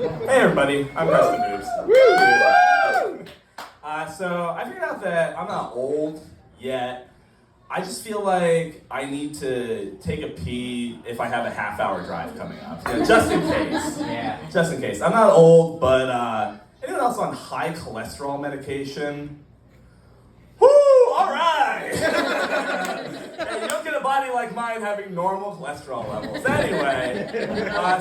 Hey everybody, I'm Preston Moves. So I figured out that I'm not old yet. I just feel like I need to take a pee if I have a half-hour drive coming up. Just in case. Yeah. Just in case. I'm not old, but anyone else on high cholesterol medication? Woo! All right! Hey, you don't get a body like mine having normal cholesterol levels. Anyway,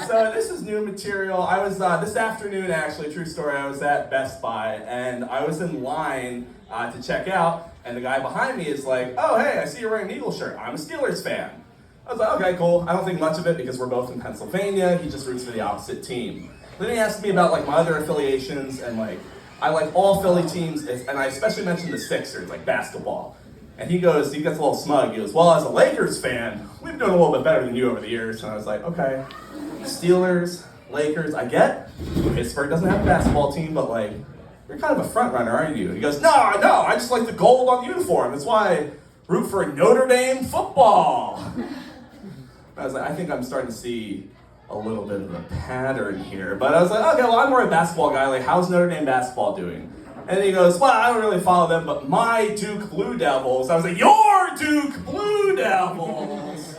so this is new material. I was, this afternoon actually, true story, I was at Best Buy and I was in line to check out, and the guy behind me is like, oh hey, I see you're wearing an Eagles shirt. I'm a Steelers fan. I was like, okay, cool. I don't think much of it because we're both in Pennsylvania. He just roots for the opposite team. Then he asked me about like my other affiliations, and like I like all Philly teams, and I especially mentioned the Sixers, like basketball. And he gets a little smug. He goes, well, as a Lakers fan, we've been doing a little bit better than you over the years. And I was like, okay, Steelers, Lakers, I get Pittsburgh doesn't have a basketball team, but like, you're kind of a front runner, aren't you? He goes, no, I just like the gold on the uniform. That's why I root for Notre Dame football. I was like, I think I'm starting to see a little bit of a pattern here. But I was like, okay, well, I'm more a basketball guy. Like, how's Notre Dame basketball doing? And then he goes, well, I don't really follow them, but my Duke Blue Devils. I was like, your Duke Blue Devils!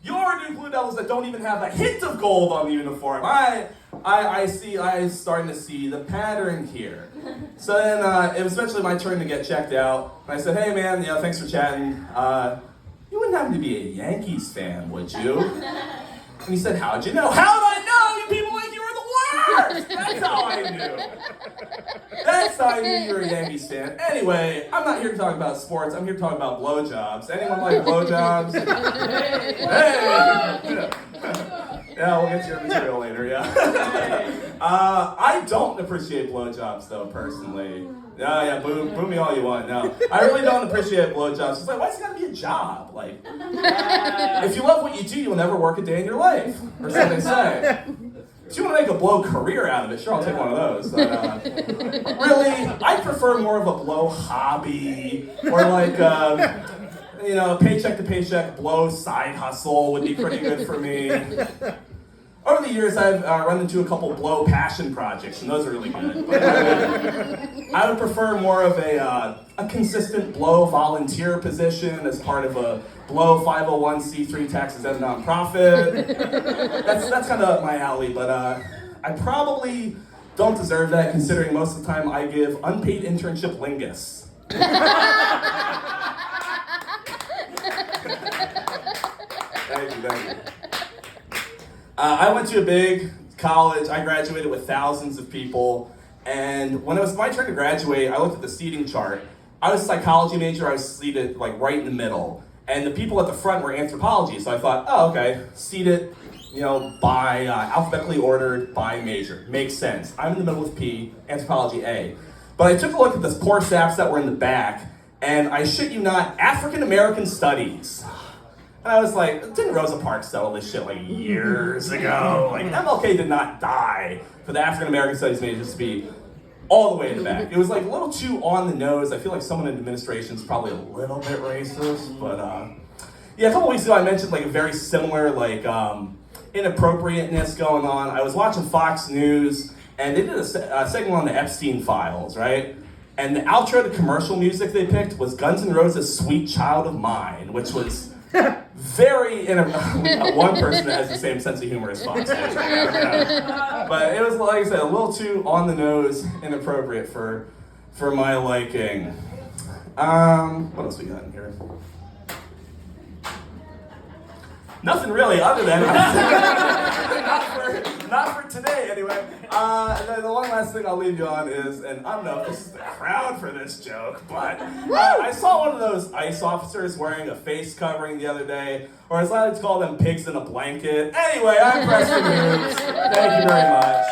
Your Duke Blue Devils that don't even have a hint of gold on the uniform. I'm starting to see the pattern here. So then it was eventually my turn to get checked out. And I said, hey man, thanks for chatting. You wouldn't happen to be a Yankees fan, would you? And he said, how'd you know? How'd I know? You people like you were the worst! That's how I knew. That's how I knew you were a Yankees fan. Anyway, I'm not here to talk about sports. I'm here to talk about blowjobs. Anyone like blowjobs? Hey! Yeah, we'll get to your material later, yeah. I don't appreciate blowjobs, though, personally. Yeah, boo me all you want. No, I really don't appreciate blowjobs. It's like, why's it gotta be a job? Like, if you love what you do, you'll never work a day in your life, or so they say. If you want to make a blow career out of it, sure, I'll take one of those. But really, I prefer more of a blow hobby, or like, paycheck to paycheck blow side hustle would be pretty good for me. Over the years, I've run into a couple blow passion projects, and those are really good. But I would prefer more of a consistent blow volunteer position as part of a blow 501c3 tax-exempt nonprofit. That's kind of up my alley, but I probably don't deserve that, considering most of the time I give unpaid internship lingus. Thank you. I went to a big college. I graduated with thousands of people. And when it was my turn to graduate, I looked at the seating chart. I was a psychology major. I was seated like right in the middle. And the people at the front were anthropology. So I thought, oh, okay, seated, by alphabetically ordered by major. Makes sense. I'm in the middle with P, anthropology A. But I took a look at the poor saps that were in the back, and I shit you not, African American studies. And I was like, didn't Rosa Parks settle this shit like years ago? Like, MLK did not die for the African American studies majors to be all the way in the back. It was like a little too on the nose. I feel like someone in administration is probably a little bit racist, but a couple weeks ago I mentioned like a very similar like inappropriateness going on. I was watching Fox News, and they did a segment on the Epstein files, right? And the outro to commercial music they picked was Guns N' Roses' "Sweet Child of Mine," which was very one person that has the same sense of humor as Fox does. But it was, like I said, a little too on the nose, inappropriate for my liking. What else we got in here? Nothing really, other than not for today anyway. And then the one last thing I'll leave you on is, and I don't know if this is the crowd for this joke, but I saw one of those ICE officers wearing a face covering the other day, or as I like to call them, pigs in a blanket. Anyway, I'm Preston Hoops. Thank you very much.